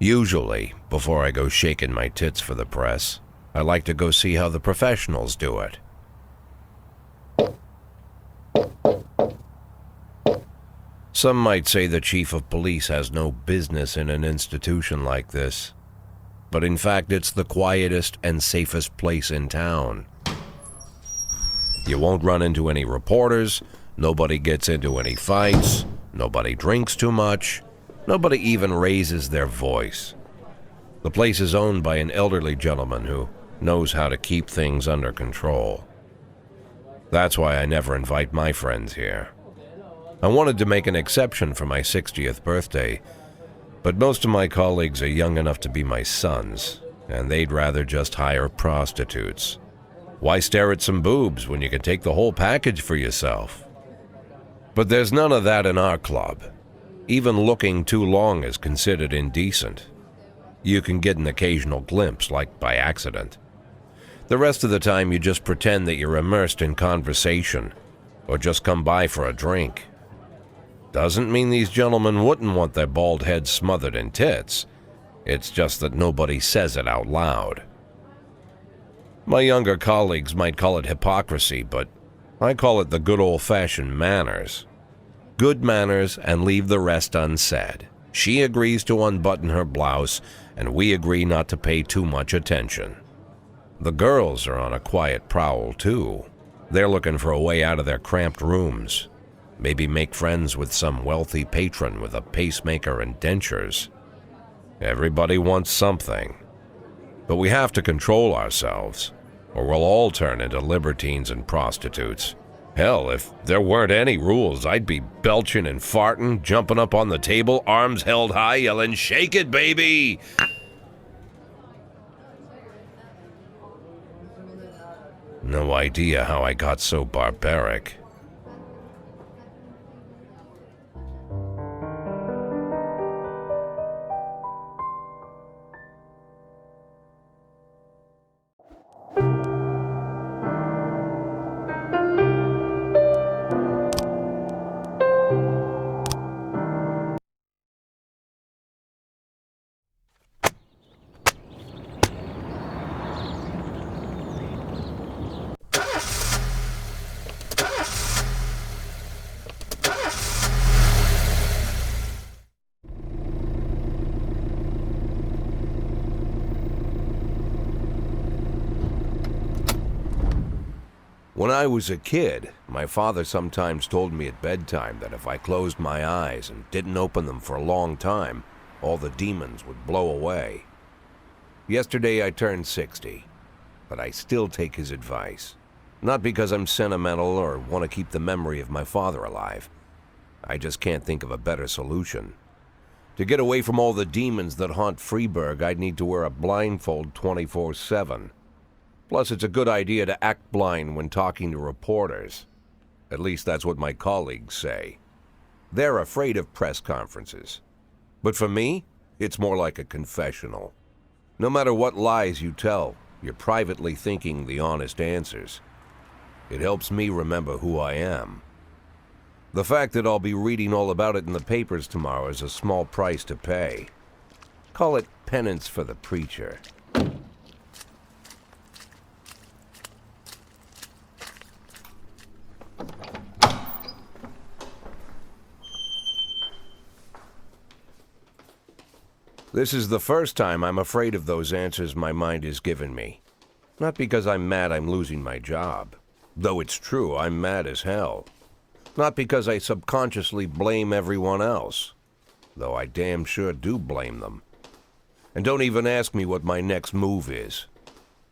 Usually, before I go shaking my tits for the press, I like to go see how the professionals do it. Some might say the chief of police has no business in an institution like this, but in fact it's the quietest and safest place in town. You won't run into any reporters, nobody gets into any fights, nobody drinks too much, nobody even raises their voice. The place is owned by an elderly gentleman who knows how to keep things under control. That's why I never invite my friends here. I wanted to make an exception for my 60th birthday, but most of my colleagues are young enough to be my sons, and they'd rather just hire prostitutes. Why stare at some boobs when you can take the whole package for yourself? But there's none of that in our club. Even looking too long is considered indecent. You can get an occasional glimpse, like by accident. The rest of the time you just pretend that you're immersed in conversation, or just come by for a drink. Doesn't mean these gentlemen wouldn't want their bald heads smothered in tits. It's just that nobody says it out loud. My younger colleagues might call it hypocrisy, but I call it the good old-fashioned manners. Good manners and leave the rest unsaid. She agrees to unbutton her blouse, and we agree not to pay too much attention. The girls are on a quiet prowl, too. They're looking for a way out of their cramped rooms. Maybe make friends with some wealthy patron with a pacemaker and dentures. Everybody wants something. But we have to control ourselves, or we'll all turn into libertines and prostitutes. Hell, if there weren't any rules, I'd be belching and farting, jumping up on the table, arms held high, yelling, "Shake it, baby!" No idea how I got so barbaric. When I was a kid, my father sometimes told me at bedtime that if I closed my eyes and didn't open them for a long time, all the demons would blow away. Yesterday I turned 60, but I still take his advice. Not because I'm sentimental or want to keep the memory of my father alive. I just can't think of a better solution. To get away from all the demons that haunt Freeburg, I'd need to wear a blindfold 24/7. Plus, it's a good idea to act blind when talking to reporters. At least that's what my colleagues say. They're afraid of press conferences. But for me, it's more like a confessional. No matter what lies you tell, you're privately thinking the honest answers. It helps me remember who I am. The fact that I'll be reading all about it in the papers tomorrow is a small price to pay. Call it penance for the preacher. This is the first time I'm afraid of those answers my mind has given me. Not because I'm mad I'm losing my job. Though it's true, I'm mad as hell. Not because I subconsciously blame everyone else. Though I damn sure do blame them. And don't even ask me what my next move is.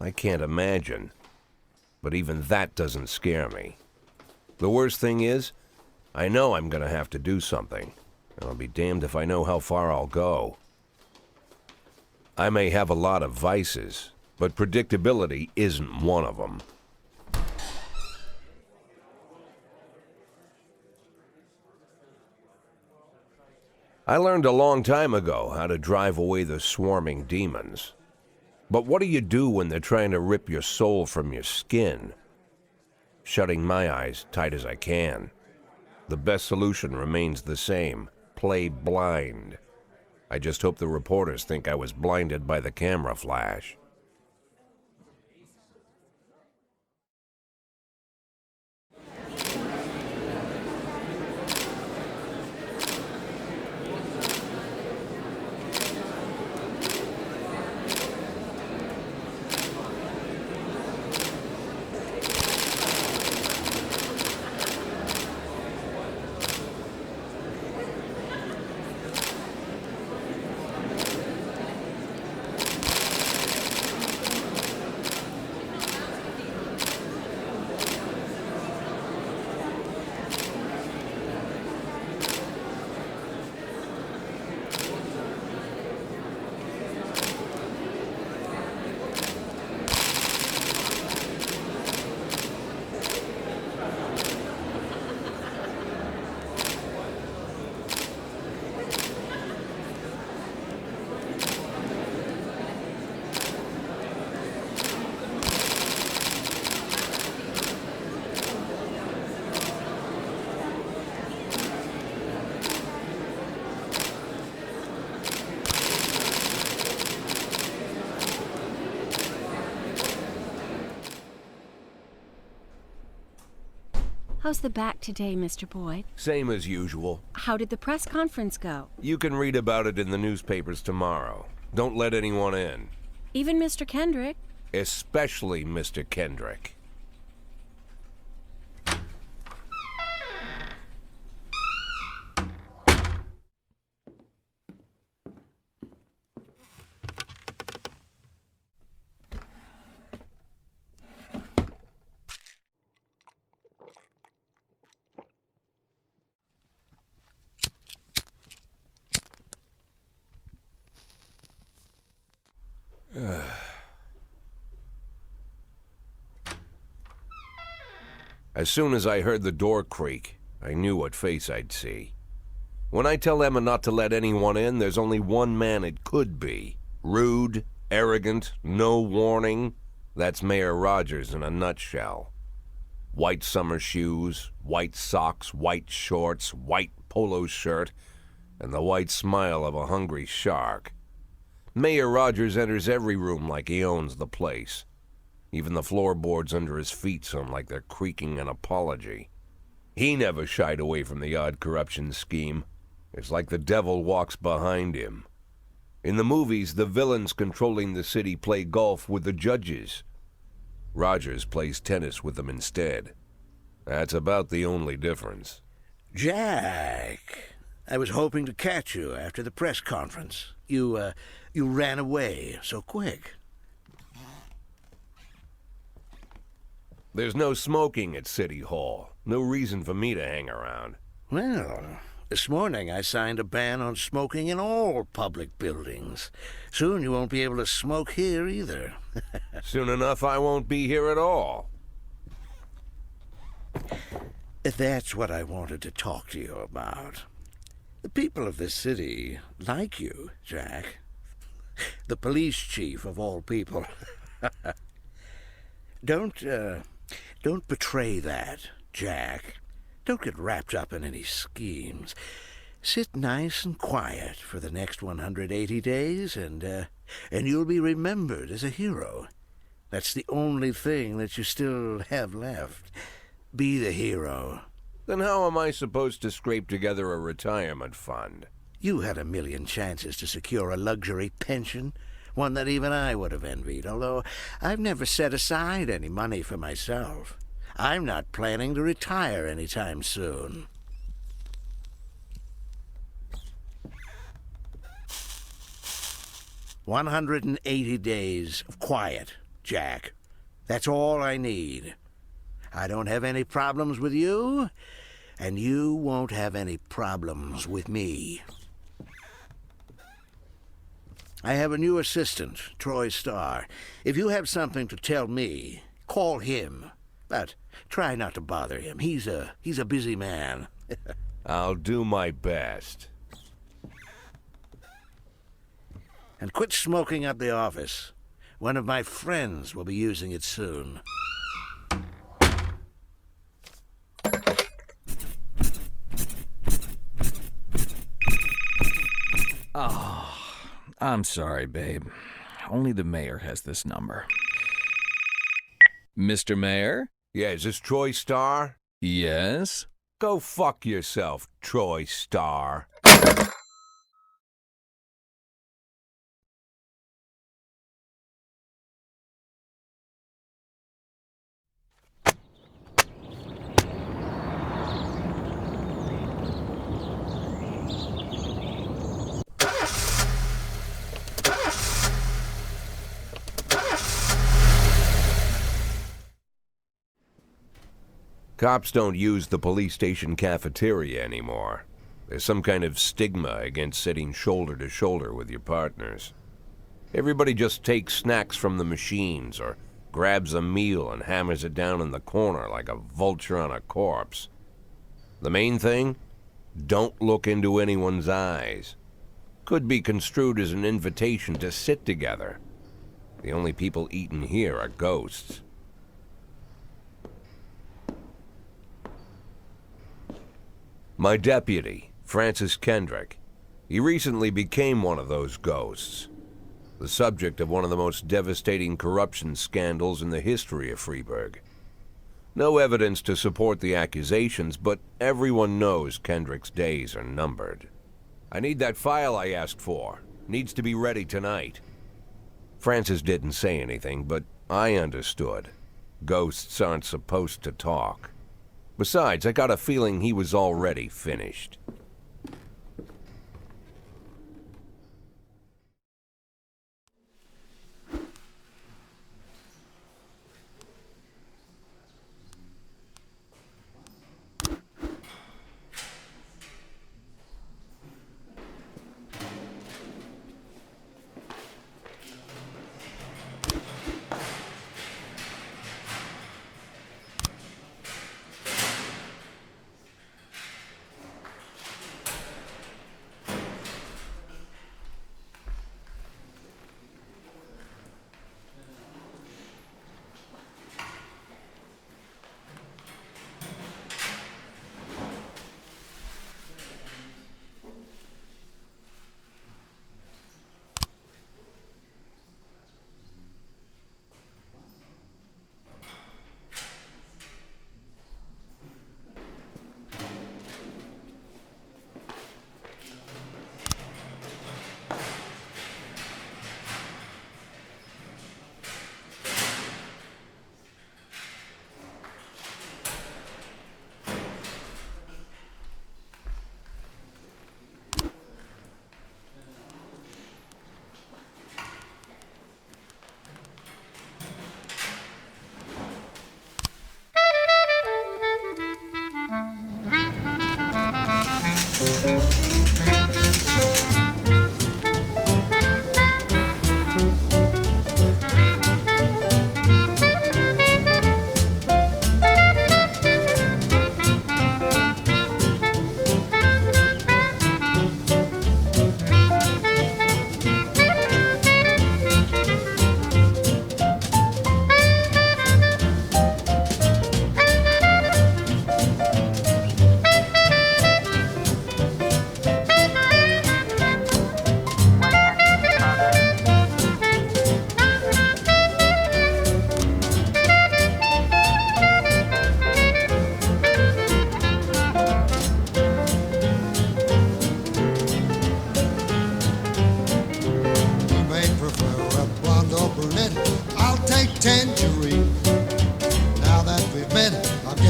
I can't imagine. But even that doesn't scare me. The worst thing is, I know I'm gonna have to do something. And I'll be damned if I know how far I'll go. I may have a lot of vices, but predictability isn't one of them. I learned a long time ago how to drive away the swarming demons. But what do you do when they're trying to rip your soul from your skin? Shutting my eyes tight as I can. The best solution remains the same: play blind. I just hope the reporters think I was blinded by the camera flash. How's the back today, Mr. Boyd? Same as usual. How did the press conference go? You can read about it in the newspapers tomorrow. Don't let anyone in. Even Mr. Kendrick? Especially Mr. Kendrick. As soon as I heard the door creak, I knew what face I'd see. When I tell Emma not to let anyone in, there's only one man it could be. Rude, arrogant, no warning. That's Mayor Rogers in a nutshell. White summer shoes, white socks, white shorts, white polo shirt, and the white smile of a hungry shark. Mayor Rogers enters every room like he owns the place. Even the floorboards under his feet sound like they're creaking an apology. He never shied away from the odd corruption scheme. It's like the devil walks behind him. In the movies, the villains controlling the city play golf with the judges. Rogers plays tennis with them instead. That's about the only difference. Jack, I was hoping to catch you after the press conference. You ran away so quick. There's no smoking at City Hall. No reason for me to hang around. Well, this morning I signed a ban on smoking in all public buildings. Soon you won't be able to smoke here either. Soon enough I won't be here at all. That's what I wanted to talk to you about. The people of this city like you, Jack. The police chief of all people. Don't betray that, Jack. Don't get wrapped up in any schemes. Sit nice and quiet for the next 180 days, and you'll be remembered as a hero. That's the only thing that you still have left. Be the hero. Then how am I supposed to scrape together a retirement fund? You had a million chances to secure a luxury pension, one that even I would have envied, although I've never set aside any money for myself. I'm not planning to retire anytime soon. "180 days of quiet, Jack. That's all I need. I don't have any problems with you, and you won't have any problems with me. I have a new assistant, Troy Starr. If you have something to tell me, call him. But try not to bother him. He's a busy man." I'll do my best. "And quit smoking up the office. One of my friends will be using it soon." Oh. I'm sorry, babe. Only the mayor has this number. Mr. Mayor? Yeah, is this Troy Star? Yes? Go fuck yourself, Troy Star. Cops don't use the police station cafeteria anymore. There's some kind of stigma against sitting shoulder to shoulder with your partners. Everybody just takes snacks from the machines or grabs a meal and hammers it down in the corner like a vulture on a corpse. The main thing? Don't look into anyone's eyes. Could be construed as an invitation to sit together. The only people eating here are ghosts. My deputy, Francis Kendrick. He recently became one of those ghosts. The subject of one of the most devastating corruption scandals in the history of Freeburg. No evidence to support the accusations, but everyone knows Kendrick's days are numbered. I need that file I asked for. Needs to be ready tonight. Francis didn't say anything, but I understood. Ghosts aren't supposed to talk. Besides, I got a feeling he was already finished.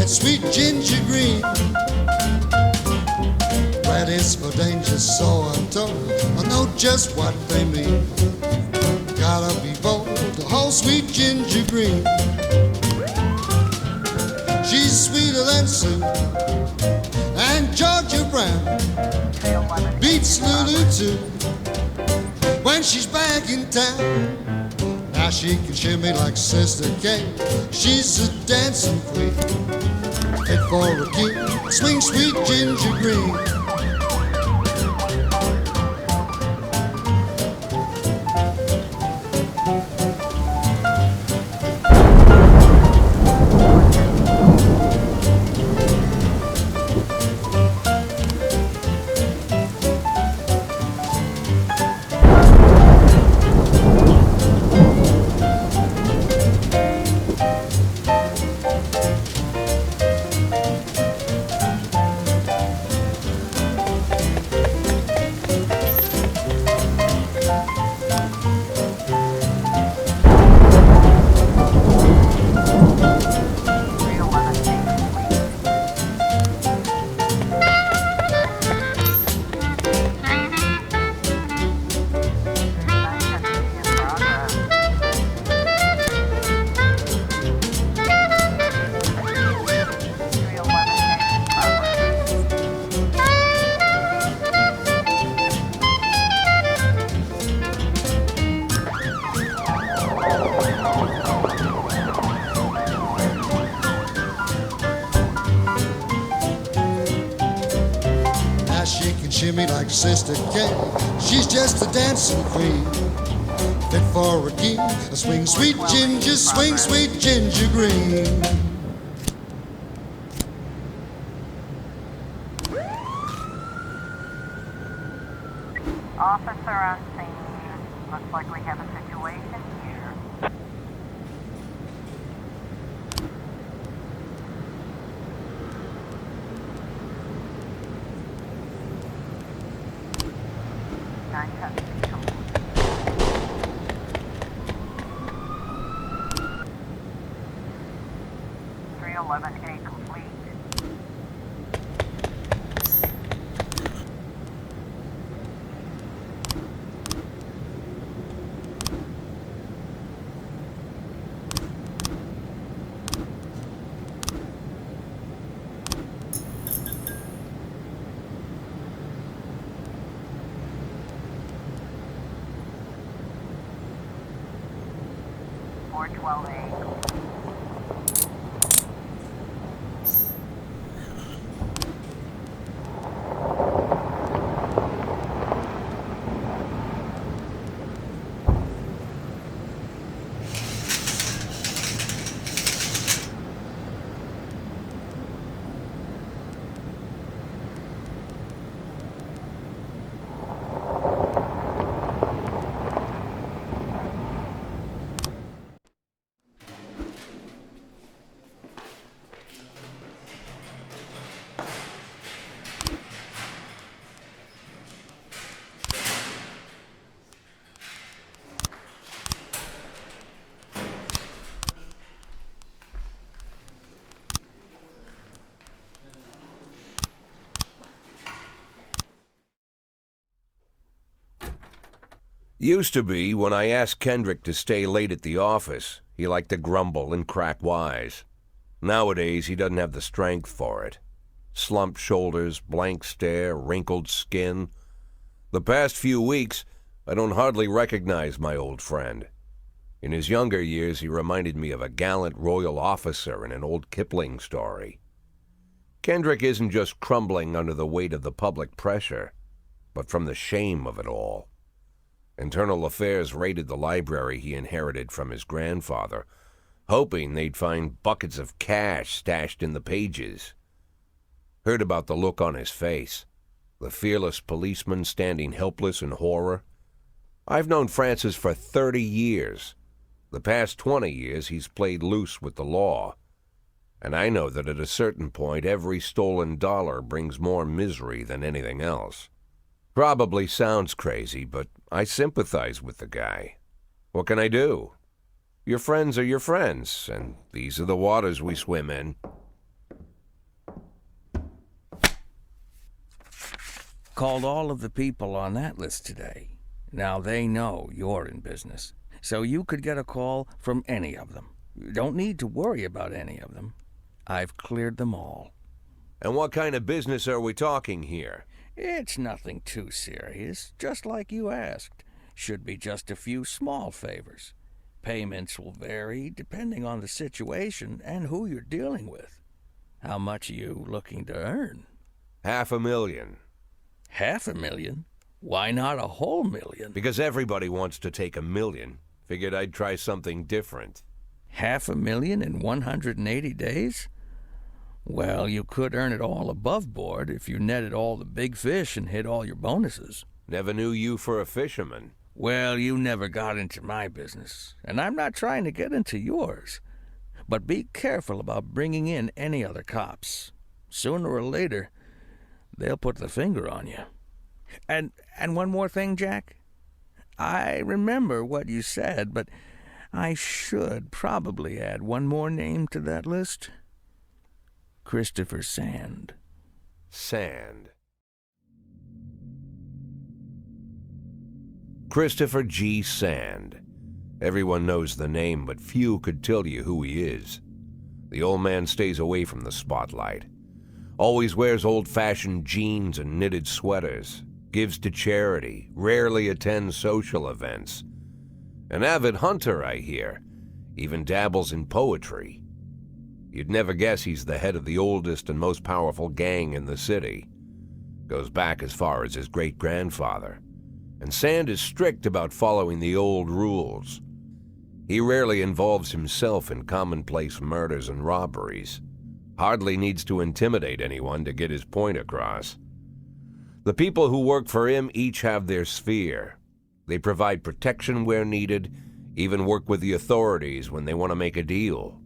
Sweet ginger green, lettuce for danger, so I'm told. I know just what they mean. Gotta be bold to hold sweet ginger green. She's sweeter than Sue and Georgia Brown. Beats Lulu too when she's back in town. Now she can shimmy like Sister Kate. She's a dancing queen. Head for a cue, swing sweet ginger green. Sister Kay, she's just a dancing queen, fit for a king. Swing, sweet ginger, swing, sweet ginger green. Officer on scene. Looks like we have a situation here. Nine custody complete. 311A complete. Four 12A. Used to be, when I asked Kendrick to stay late at the office, he liked to grumble and crack wise. Nowadays, he doesn't have the strength for it. Slumped shoulders, blank stare, wrinkled skin. The past few weeks, I don't hardly recognize my old friend. In his younger years, he reminded me of a gallant royal officer in an old Kipling story. Kendrick isn't just crumbling under the weight of the public pressure, but from the shame of it all. Internal Affairs raided the library he inherited from his grandfather, hoping they'd find buckets of cash stashed in the pages. Heard about the look on his face, the fearless policeman standing helpless in horror. I've known Francis for 30 years. The past 20 years he's played loose with the law. And I know that at a certain point every stolen dollar brings more misery than anything else. Probably sounds crazy, but I sympathize with the guy. What can I do? Your friends are your friends, and these are the waters we swim in. Called all of the people on that list today. Now they know you're in business, so you could get a call from any of them. You don't need to worry about any of them. I've cleared them all. And what kind of business are we talking here? It's nothing too serious, just like you asked. Should be just a few small favors. Payments will vary depending on the situation and who you're dealing with. How much are you looking to earn? $500,000. $500,000? Why not a whole million? Because everybody wants to take $1 million. Figured I'd try something different. $500,000 in 180 days? Well, you could earn it all above board if you netted all the big fish and hit all your bonuses. Never knew you for a fisherman. Well, you never got into my business, and I'm not trying to get into yours. But be careful about bringing in any other cops. Sooner or later, they'll put the finger on you. And one more thing, Jack. I remember what you said, but I should probably add one more name to that list. Christopher Sand. Sand. Christopher G. Sand. Everyone knows the name, but few could tell you who he is. The old man stays away from the spotlight. Always wears old-fashioned jeans and knitted sweaters. Gives to charity. Rarely attends social events. An avid hunter, I hear. Even dabbles in poetry. You'd never guess he's the head of the oldest and most powerful gang in the city. Goes back as far as his great-grandfather. And Sand is strict about following the old rules. He rarely involves himself in commonplace murders and robberies. Hardly needs to intimidate anyone to get his point across. The people who work for him each have their sphere. They provide protection where needed, even work with the authorities when they want to make a deal.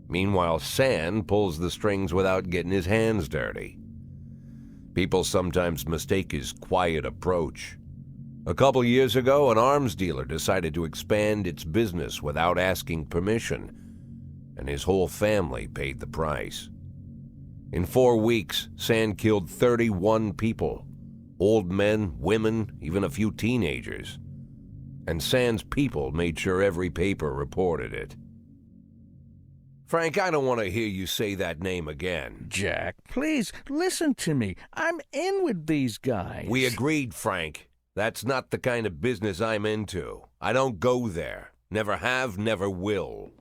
Meanwhile, Sand pulls the strings without getting his hands dirty. People sometimes mistake his quiet approach. A couple years ago, an arms dealer decided to expand its business without asking permission, and his whole family paid the price. In 4 weeks, Sand killed 31 people. Old men, women, even a few teenagers. And Sand's people made sure every paper reported it. Frank, I don't want to hear you say that name again. Jack, please, listen to me. I'm in with these guys. We agreed, Frank. That's not the kind of business I'm into. I don't go there. Never have, never will.